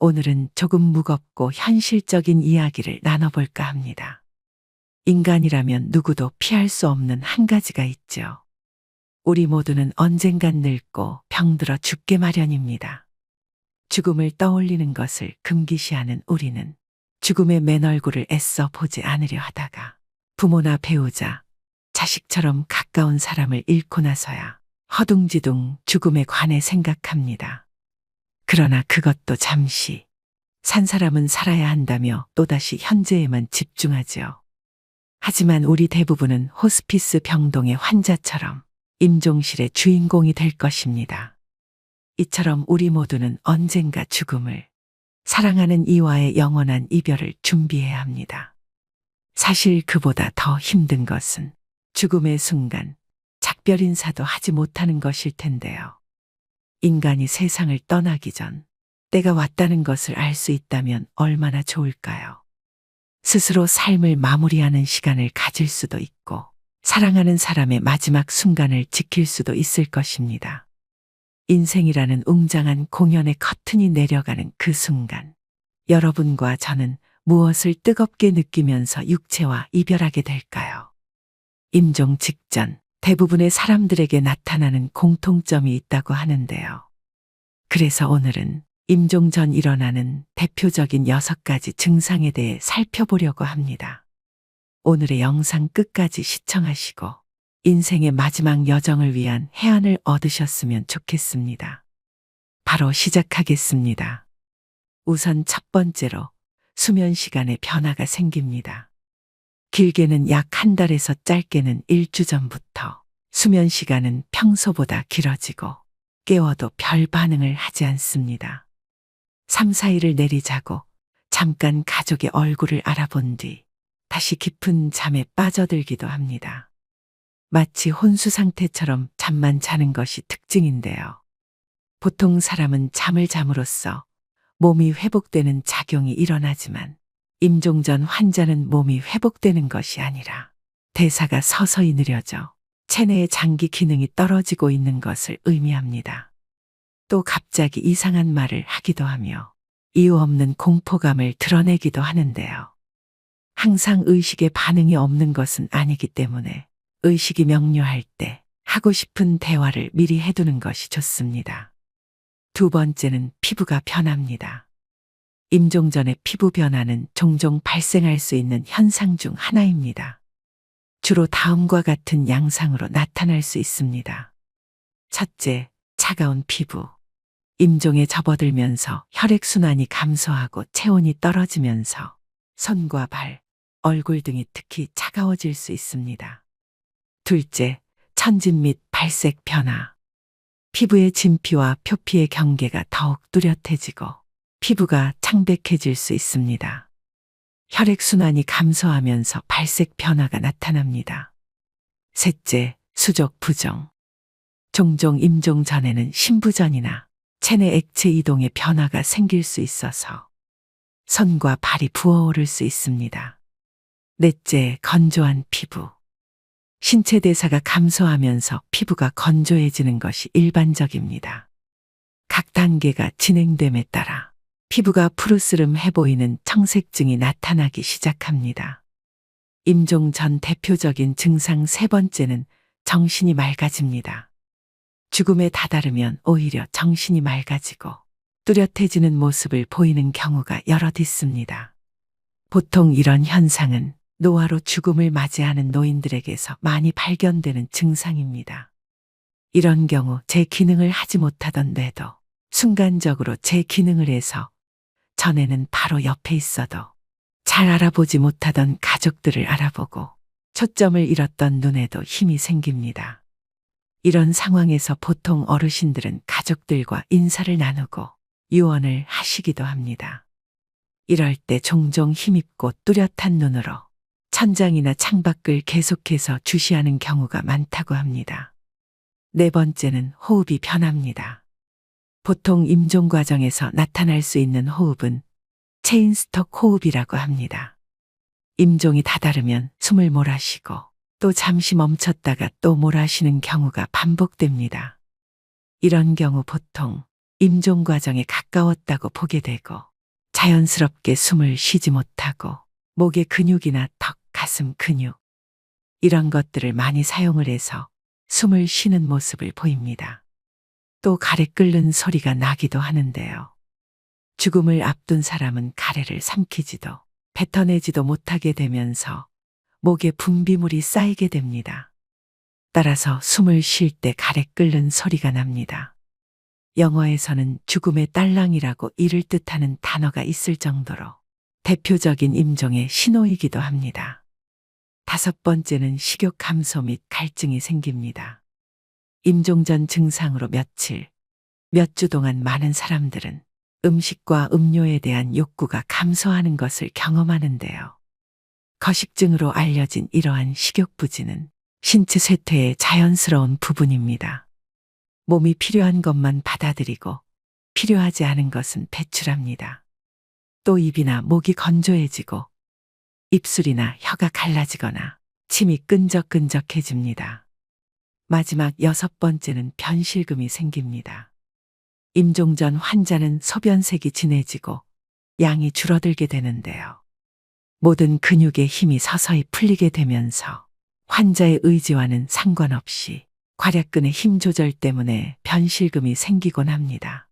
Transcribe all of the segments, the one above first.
오늘은 조금 무겁고 현실적인 이야기를 나눠볼까 합니다. 인간이라면 누구도 피할 수 없는 한 가지가 있죠. 우리 모두는 언젠간 늙고 병들어 죽게 마련입니다. 죽음을 떠올리는 것을 금기시하는 우리는 죽음의 맨 얼굴을 애써 보지 않으려 하다가 부모나 배우자, 자식처럼 가까운 사람을 잃고 나서야 허둥지둥 죽음에 관해 생각합니다. 그러나 그것도 잠시, 산 사람은 살아야 한다며 또다시 현재에만 집중하지요. 하지만 우리 대부분은 호스피스 병동의 환자처럼 임종실의 주인공이 될 것입니다. 이처럼 우리 모두는 언젠가 죽음을, 사랑하는 이와의 영원한 이별을 준비해야 합니다. 사실 그보다 더 힘든 것은 죽음의 순간 작별 인사도 하지 못하는 것일 텐데요. 인간이 세상을 떠나기 전 때가 왔다는 것을 알 수 있다면 얼마나 좋을까요? 스스로 삶을 마무리하는 시간을 가질 수도 있고 사랑하는 사람의 마지막 순간을 지킬 수도 있을 것입니다. 인생이라는 웅장한 공연의 커튼이 내려가는 그 순간, 여러분과 저는 무엇을 뜨겁게 느끼면서 육체와 이별하게 될까요? 임종 직전 대부분의 사람들에게 나타나는 공통점이 있다고 하는데요. 그래서 오늘은 임종 전 일어나는 대표적인 6가지 증상에 대해 살펴보려고 합니다. 오늘의 영상 끝까지 시청하시고 인생의 마지막 여정을 위한 해안을 얻으셨으면 좋겠습니다. 바로 시작하겠습니다. 우선 첫 번째로 수면 시간에 변화가 생깁니다. 길게는 약 한 달에서 짧게는 일주 전부터 수면 시간은 평소보다 길어지고 깨워도 별 반응을 하지 않습니다. 3, 4일을 내리자고 잠깐 가족의 얼굴을 알아본 뒤 다시 깊은 잠에 빠져들기도 합니다. 마치 혼수 상태처럼 잠만 자는 것이 특징인데요. 보통 사람은 잠을 잠으로써 몸이 회복되는 작용이 일어나지만 임종 전 환자는 몸이 회복되는 것이 아니라 대사가 서서히 느려져 체내의 장기 기능이 떨어지고 있는 것을 의미합니다. 또 갑자기 이상한 말을 하기도 하며 이유 없는 공포감을 드러내기도 하는데요. 항상 의식에 반응이 없는 것은 아니기 때문에 의식이 명료할 때 하고 싶은 대화를 미리 해두는 것이 좋습니다. 두 번째는 피부가 변합니다. 임종 전의 피부 변화는 종종 발생할 수 있는 현상 중 하나입니다. 주로 다음과 같은 양상으로 나타날 수 있습니다. 첫째, 차가운 피부. 임종에 접어들면서 혈액순환이 감소하고 체온이 떨어지면서 손과 발, 얼굴 등이 특히 차가워질 수 있습니다. 둘째, 천진 및 발색 변화. 피부의 진피와 표피의 경계가 더욱 뚜렷해지고 피부가 창백해질 수 있습니다. 혈액순환이 감소하면서 발색 변화가 나타납니다. 셋째, 수족 부종. 종종 임종 전에는 신부전이나 체내 액체 이동의 변화가 생길 수 있어서 손과 발이 부어오를 수 있습니다. 넷째, 건조한 피부. 신체 대사가 감소하면서 피부가 건조해지는 것이 일반적입니다. 각 단계가 진행됨에 따라 피부가 푸르스름해 보이는 청색증이 나타나기 시작합니다. 임종 전 대표적인 증상 세 번째는 정신이 맑아집니다. 죽음에 다다르면 오히려 정신이 맑아지고 뚜렷해지는 모습을 보이는 경우가 여럿 있습니다. 보통 이런 현상은 노화로 죽음을 맞이하는 노인들에게서 많이 발견되는 증상입니다. 이런 경우 제 기능을 하지 못하던 뇌도 순간적으로 제 기능을 해서 전에는 바로 옆에 있어도 잘 알아보지 못하던 가족들을 알아보고 초점을 잃었던 눈에도 힘이 생깁니다. 이런 상황에서 보통 어르신들은 가족들과 인사를 나누고 유언을 하시기도 합니다. 이럴 때 종종 힘있고 뚜렷한 눈으로 천장이나 창밖을 계속해서 주시하는 경우가 많다고 합니다. 네 번째는 호흡이 변합니다. 보통 임종 과정에서 나타날 수 있는 호흡은 체인스톡 호흡이라고 합니다. 임종이 다다르면 숨을 몰아쉬고 또 잠시 멈췄다가 또 몰아쉬는 경우가 반복됩니다. 이런 경우 보통 임종 과정에 가까웠다고 보게 되고 자연스럽게 숨을 쉬지 못하고 목의 근육이나 턱, 가슴 근육 이런 것들을 많이 사용을 해서 숨을 쉬는 모습을 보입니다. 또 가래 끓는 소리가 나기도 하는데요. 죽음을 앞둔 사람은 가래를 삼키지도 뱉어내지도 못하게 되면서 목에 분비물이 쌓이게 됩니다. 따라서 숨을 쉴 때 가래 끓는 소리가 납니다. 영어에서는 죽음의 딸랑이라고 이를 뜻하는 단어가 있을 정도로 대표적인 임종의 신호이기도 합니다. 5번째는 식욕 감소 및 갈증이 생깁니다. 임종 전 증상으로 며칠, 몇 주 동안 많은 사람들은 음식과 음료에 대한 욕구가 감소하는 것을 경험하는데요. 거식증으로 알려진 이러한 식욕부진은 신체 쇠퇴의 자연스러운 부분입니다. 몸이 필요한 것만 받아들이고 필요하지 않은 것은 배출합니다. 또 입이나 목이 건조해지고 입술이나 혀가 갈라지거나 침이 끈적끈적해집니다. 마지막 6번째는 변실금이 생깁니다. 임종 전 환자는 소변색이 진해지고 양이 줄어들게 되는데요. 모든 근육의 힘이 서서히 풀리게 되면서 환자의 의지와는 상관없이 괄약근의 힘 조절 때문에 변실금이 생기곤 합니다.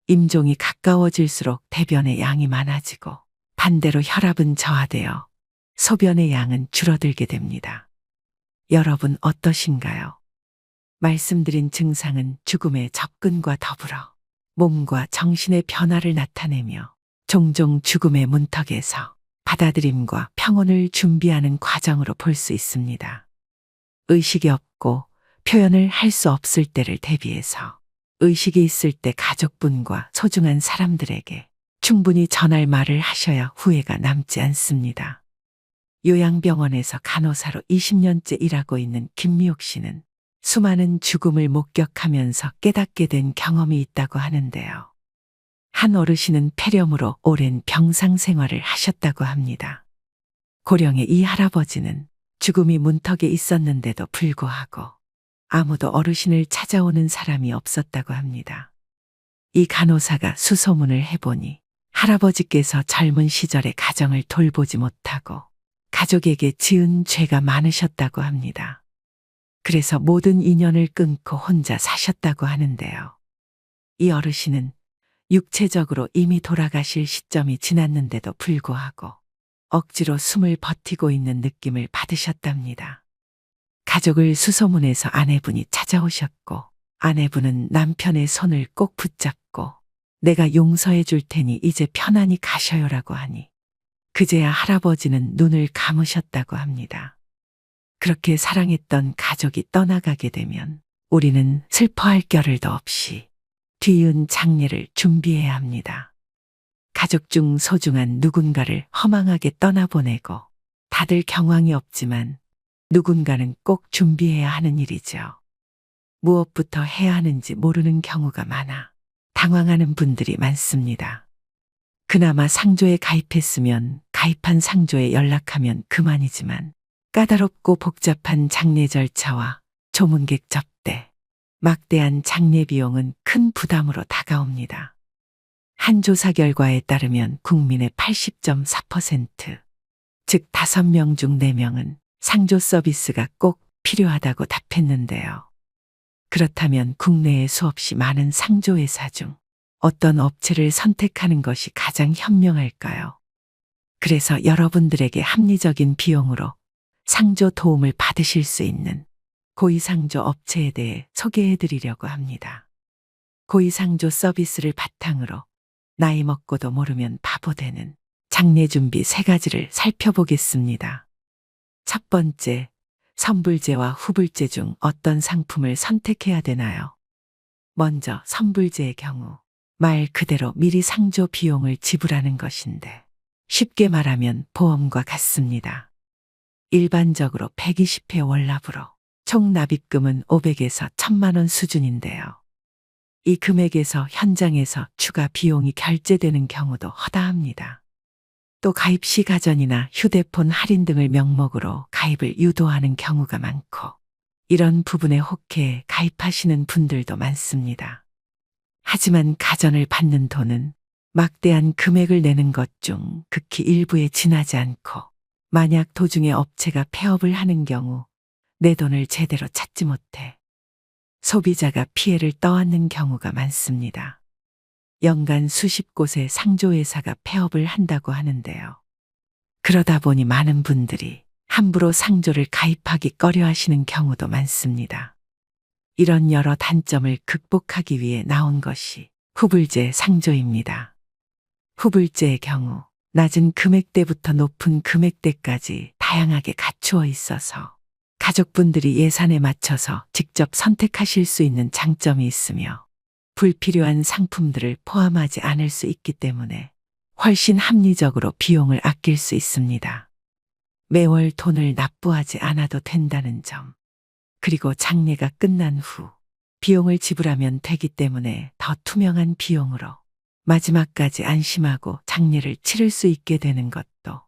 임종이 가까워질수록 대변의 양이 많아지고 반대로 혈압은 저하되어 소변의 양은 줄어들게 됩니다. 여러분 어떠신가요? 말씀드린 증상은 죽음의 접근과 더불어 몸과 정신의 변화를 나타내며 종종 죽음의 문턱에서 받아들임과 평온을 준비하는 과정으로 볼 수 있습니다. 의식이 없고 표현을 할 수 없을 때를 대비해서 의식이 있을 때 가족분과 소중한 사람들에게 충분히 전할 말을 하셔야 후회가 남지 않습니다. 요양병원에서 간호사로 20년째 일하고 있는 김미옥 씨는 수많은 죽음을 목격하면서 깨닫게 된 경험이 있다고 하는데요. 한 어르신은 폐렴으로 오랜 병상 생활을 하셨다고 합니다. 고령의 이 할아버지는 죽음이 문턱에 있었는데도 불구하고 아무도 어르신을 찾아오는 사람이 없었다고 합니다. 이 간호사가 수소문을 해보니 할아버지께서 젊은 시절에 가정을 돌보지 못하고 가족에게 지은 죄가 많으셨다고 합니다. 그래서 모든 인연을 끊고 혼자 사셨다고 하는데요. 이 어르신은 육체적으로 이미 돌아가실 시점이 지났는데도 불구하고 억지로 숨을 버티고 있는 느낌을 받으셨답니다. 가족을 수소문해서 아내분이 찾아오셨고 아내분은 남편의 손을 꼭 붙잡고 내가 용서해 줄 테니 이제 편안히 가셔요라고 하니 그제야 할아버지는 눈을 감으셨다고 합니다. 그렇게 사랑했던 가족이 떠나가게 되면 우리는 슬퍼할 겨를도 없이 뒤이은 장례를 준비해야 합니다. 가족 중 소중한 누군가를 허망하게 떠나보내고 다들 경황이 없지만 누군가는 꼭 준비해야 하는 일이죠. 무엇부터 해야 하는지 모르는 경우가 많아 당황하는 분들이 많습니다. 그나마 상조에 가입했으면 가입한 상조에 연락하면 그만이지만 까다롭고 복잡한 장례 절차와 조문객 접대, 막대한 장례 비용은 큰 부담으로 다가옵니다. 한 조사 결과에 따르면 국민의 80.4%, 즉 5명 중 4명은 상조 서비스가 꼭 필요하다고 답했는데요. 그렇다면 국내에 수없이 많은 상조회사 중 어떤 업체를 선택하는 것이 가장 현명할까요? 그래서 여러분들에게 합리적인 비용으로 상조 도움을 받으실 수 있는 고위상조 업체에 대해 소개해 드리려고 합니다. 고위상조 서비스를 바탕으로 나이 먹고도 모르면 바보 되는 장례 준비 3가지를 살펴보겠습니다. 첫 번째, 선불제와 후불제 중 어떤 상품을 선택해야 되나요? 먼저 선불제의 경우 말 그대로 미리 상조 비용을 지불하는 것인데 쉽게 말하면 보험과 같습니다. 일반적으로 120회 월납으로 총 납입금은 500에서 1000만 원 수준인데요. 이 금액에서 현장에서 추가 비용이 결제되는 경우도 허다합니다. 또 가입 시 가전이나 휴대폰 할인 등을 명목으로 가입을 유도하는 경우가 많고 이런 부분에 혹해 가입하시는 분들도 많습니다. 하지만 가전을 받는 돈은 막대한 금액을 내는 것 중 극히 일부에 지나지 않고 만약 도중에 업체가 폐업을 하는 경우 내 돈을 제대로 찾지 못해 소비자가 피해를 떠안는 경우가 많습니다. 연간 수십 곳의 상조회사가 폐업을 한다고 하는데요. 그러다 보니 많은 분들이 함부로 상조를 가입하기 꺼려 하시는 경우도 많습니다. 이런 여러 단점을 극복하기 위해 나온 것이 후불제 상조입니다. 후불제의 경우 낮은 금액대부터 높은 금액대까지 다양하게 갖추어 있어서 가족분들이 예산에 맞춰서 직접 선택하실 수 있는 장점이 있으며 불필요한 상품들을 포함하지 않을 수 있기 때문에 훨씬 합리적으로 비용을 아낄 수 있습니다. 매월 돈을 납부하지 않아도 된다는 점, 그리고 장례가 끝난 후 비용을 지불하면 되기 때문에 더 투명한 비용으로 마지막까지 안심하고 장례를 치를 수 있게 되는 것도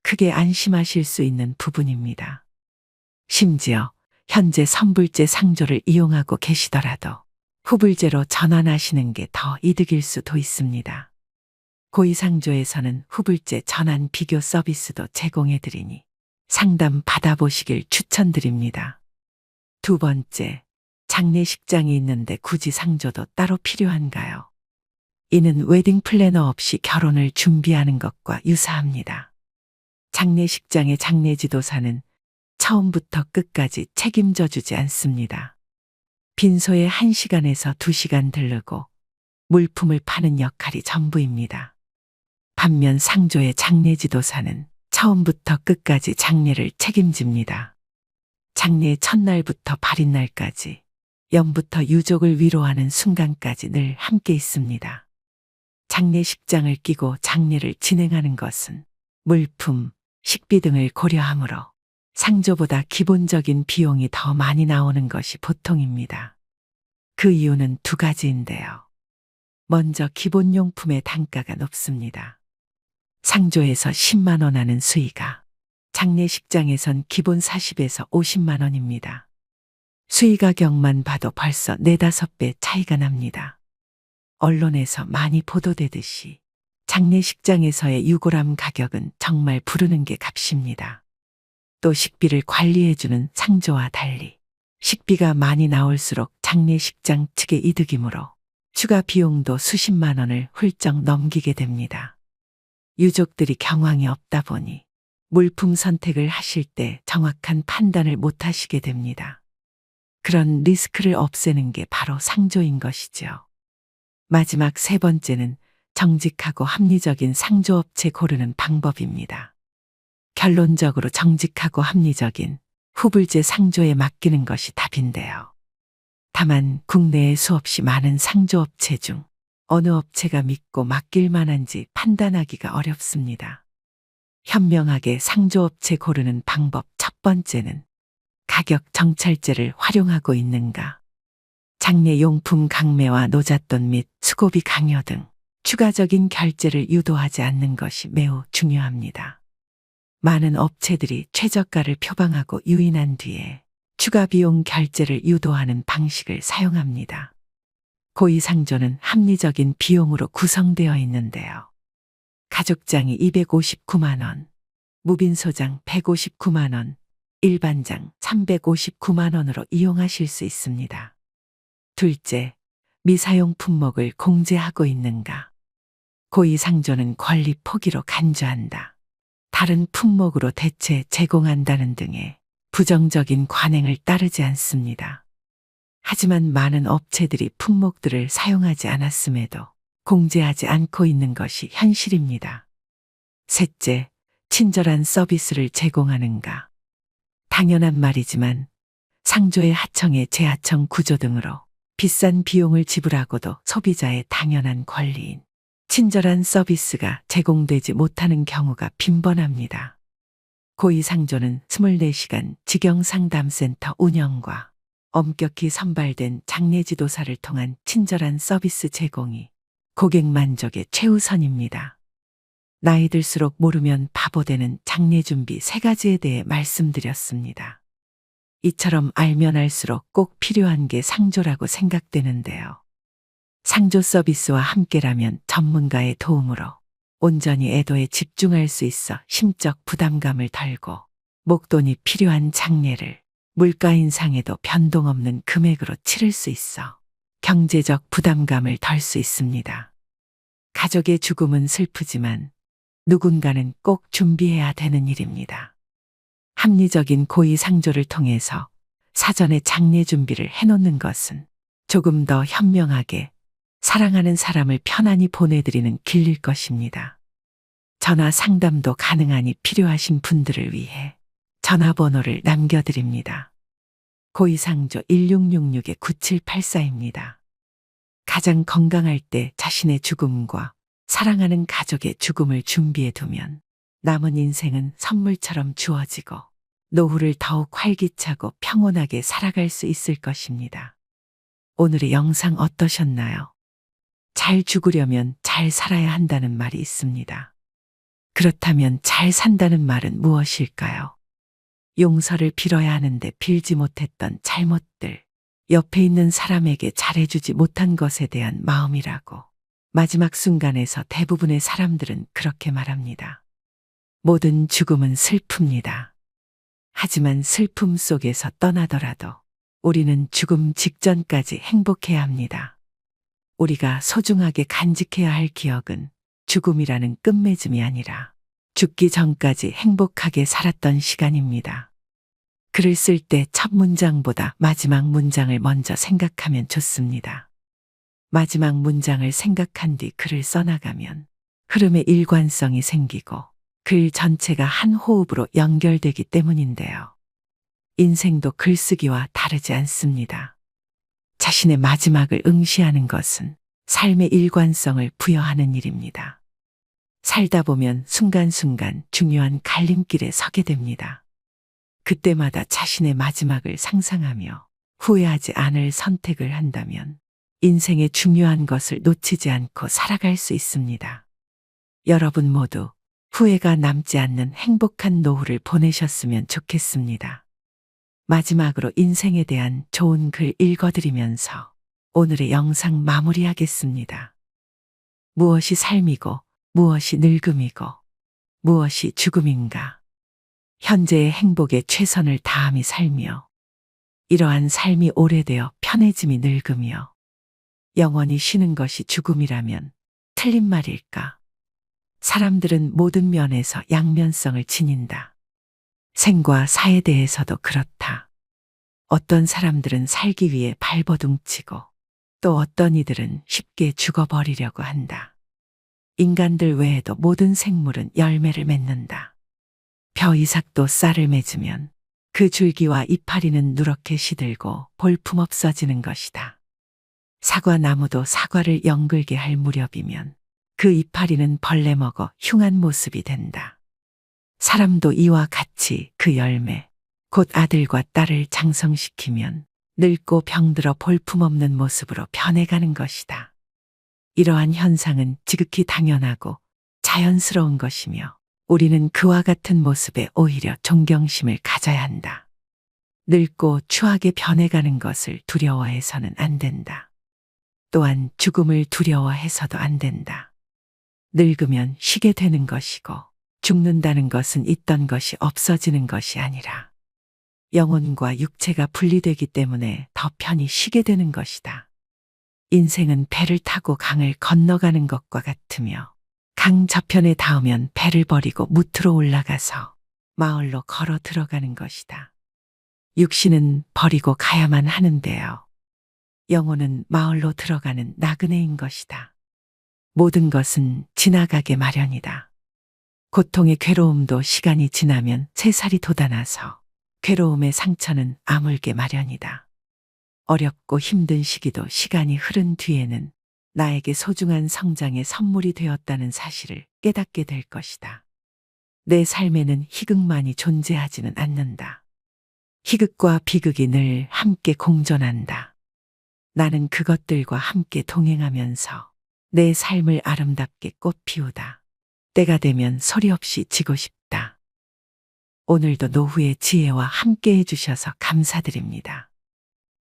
크게 안심하실 수 있는 부분입니다. 심지어 현재 선불제 상조를 이용하고 계시더라도 후불제로 전환하시는 게 더 이득일 수도 있습니다. 고위상조에서는 후불제 전환 비교 서비스도 제공해드리니 상담 받아보시길 추천드립니다. 두 번째, 장례식장이 있는데 굳이 상조도 따로 필요한가요? 이는 웨딩 플래너 없이 결혼을 준비하는 것과 유사합니다. 장례식장의 장례지도사는 처음부터 끝까지 책임져 주지 않습니다. 빈소에 1시간에서 2시간 들르고 물품을 파는 역할이 전부입니다. 반면 상조의 장례지도사는 처음부터 끝까지 장례를 책임집니다. 장례 첫날부터 발인날까지, 연부터 유족을 위로하는 순간까지 늘 함께 있습니다. 장례식장을 끼고 장례를 진행하는 것은 물품, 식비 등을 고려하므로 상조보다 기본적인 비용이 더 많이 나오는 것이 보통입니다. 그 이유는 두 가지인데요. 먼저 기본용품의 단가가 높습니다. 상조에서 10만 원 하는 수의가 장례식장에선 기본 40에서 50만 원입니다. 수의 가격만 봐도 벌써 4, 5배 차이가 납니다. 언론에서 많이 보도되듯이 장례식장에서의 유골함 가격은 정말 부르는 게 값입니다. 또 식비를 관리해주는 상조와 달리 식비가 많이 나올수록 장례식장 측의 이득이므로 추가 비용도 수십만 원을 훌쩍 넘기게 됩니다. 유족들이 경황이 없다 보니 물품 선택을 하실 때 정확한 판단을 못 하시게 됩니다. 그런 리스크를 없애는 게 바로 상조인 것이죠. 마지막 세 번째는 정직하고 합리적인 상조업체 고르는 방법입니다. 결론적으로 정직하고 합리적인 후불제 상조에 맡기는 것이 답인데요. 다만 국내에 수없이 많은 상조업체 중 어느 업체가 믿고 맡길 만한지 판단하기가 어렵습니다. 현명하게 상조업체 고르는 방법 첫 번째는 가격 정찰제를 활용하고 있는가. 장례용품 강매와 노잣돈 및 수고비 강요 등 추가적인 결제를 유도하지 않는 것이 매우 중요합니다. 많은 업체들이 최저가를 표방하고 유인한 뒤에 추가 비용 결제를 유도하는 방식을 사용합니다. 고위상조는 합리적인 비용으로 구성되어 있는데요. 가족장이 259만 원, 무빈소장 159만 원, 일반장 359만 원으로 이용하실 수 있습니다. 둘째, 미사용 품목을 공제하고 있는가. 고위상조는 권리 포기로 간주한다. 다른 품목으로 대체 제공한다는 등의 부정적인 관행을 따르지 않습니다. 하지만 많은 업체들이 품목들을 사용하지 않았음에도 공제하지 않고 있는 것이 현실입니다. 셋째, 친절한 서비스를 제공하는가. 당연한 말이지만 상조의 하청의 재하청 구조 등으로 비싼 비용을 지불하고도 소비자의 당연한 권리인 친절한 서비스가 제공되지 못하는 경우가 빈번합니다. 고위상조는 24시간 직영상담센터 운영과 엄격히 선발된 장례지도사를 통한 친절한 서비스 제공이 고객 만족의 최우선입니다. 나이 들수록 모르면 바보 되는 장례준비 3가지에 대해 말씀드렸습니다. 이처럼 알면 알수록 꼭 필요한 게 상조라고 생각되는데요. 상조 서비스와 함께라면 전문가의 도움으로 온전히 애도에 집중할 수 있어 심적 부담감을 덜고 목돈이 필요한 장례를 물가 인상에도 변동 없는 금액으로 치를 수 있어 경제적 부담감을 덜 수 있습니다. 가족의 죽음은 슬프지만 누군가는 꼭 준비해야 되는 일입니다. 합리적인 고의상조를 통해서 사전에 장례 준비를 해놓는 것은 조금 더 현명하게 사랑하는 사람을 편안히 보내드리는 길일 것입니다. 전화 상담도 가능하니 필요하신 분들을 위해 전화번호를 남겨드립니다. 고의상조 1666-9784입니다. 가장 건강할 때 자신의 죽음과 사랑하는 가족의 죽음을 준비해 두면 남은 인생은 선물처럼 주어지고 노후를 더욱 활기차고 평온하게 살아갈 수 있을 것입니다. 오늘의 영상 어떠셨나요? 잘 죽으려면 잘 살아야 한다는 말이 있습니다. 그렇다면 잘 산다는 말은 무엇일까요? 용서를 빌어야 하는데 빌지 못했던 잘못들, 옆에 있는 사람에게 잘해주지 못한 것에 대한 마음이라고 마지막 순간에서 대부분의 사람들은 그렇게 말합니다. 모든 죽음은 슬픕니다. 하지만 슬픔 속에서 떠나더라도 우리는 죽음 직전까지 행복해야 합니다. 우리가 소중하게 간직해야 할 기억은 죽음이라는 끝맺음이 아니라 죽기 전까지 행복하게 살았던 시간입니다. 글을 쓸 때 첫 문장보다 마지막 문장을 먼저 생각하면 좋습니다. 마지막 문장을 생각한 뒤 글을 써나가면 흐름의 일관성이 생기고 글 전체가 한 호흡으로 연결되기 때문인데요. 인생도 글쓰기와 다르지 않습니다. 자신의 마지막을 응시하는 것은 삶의 일관성을 부여하는 일입니다. 살다 보면 순간순간 중요한 갈림길에 서게 됩니다. 그때마다 자신의 마지막을 상상하며 후회하지 않을 선택을 한다면 인생의 중요한 것을 놓치지 않고 살아갈 수 있습니다. 여러분 모두 후회가 남지 않는 행복한 노후를 보내셨으면 좋겠습니다. 마지막으로 인생에 대한 좋은 글 읽어드리면서 오늘의 영상 마무리하겠습니다. 무엇이 삶이고 무엇이 늙음이고 무엇이 죽음인가? 현재의 행복에 최선을 다함이 살며 이러한 삶이 오래되어 편해짐이 늙으며 영원히 쉬는 것이 죽음이라면 틀린 말일까? 사람들은 모든 면에서 양면성을 지닌다. 생과 사에 대해서도 그렇다. 어떤 사람들은 살기 위해 발버둥치고 또 어떤 이들은 쉽게 죽어버리려고 한다. 인간들 외에도 모든 생물은 열매를 맺는다. 벼 이삭도 쌀을 맺으면 그 줄기와 이파리는 누렇게 시들고 볼품 없어지는 것이다. 사과나무도 사과를 연글게 할 무렵이면 그 이파리는 벌레 먹어 흉한 모습이 된다. 사람도 이와 같이 그 열매, 곧 아들과 딸을 장성시키면 늙고 병들어 볼품없는 모습으로 변해가는 것이다. 이러한 현상은 지극히 당연하고 자연스러운 것이며 우리는 그와 같은 모습에 오히려 존경심을 가져야 한다. 늙고 추하게 변해가는 것을 두려워해서는 안 된다. 또한 죽음을 두려워해서도 안 된다. 늙으면 쉬게 되는 것이고 죽는다는 것은 있던 것이 없어지는 것이 아니라 영혼과 육체가 분리되기 때문에 더 편히 쉬게 되는 것이다. 인생은 배를 타고 강을 건너가는 것과 같으며 강 저편에 닿으면 배를 버리고 무트로 올라가서 마을로 걸어 들어가는 것이다. 육신은 버리고 가야만 하는데요. 영혼은 마을로 들어가는 나그네인 것이다. 모든 것은 지나가게 마련이다. 고통의 괴로움도 시간이 지나면 새살이 돋아나서 괴로움의 상처는 아물게 마련이다. 어렵고 힘든 시기도 시간이 흐른 뒤에는 나에게 소중한 성장의 선물이 되었다는 사실을 깨닫게 될 것이다. 내 삶에는 희극만이 존재하지는 않는다. 희극과 비극이 늘 함께 공존한다. 나는 그것들과 함께 동행하면서 내 삶을 아름답게 꽃피우다. 때가 되면 소리 없이 지고 싶다. 오늘도 노후의 지혜와 함께 해주셔서 감사드립니다.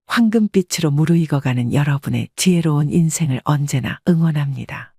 황금빛으로 무르익어가는 여러분의 지혜로운 인생을 언제나 응원합니다.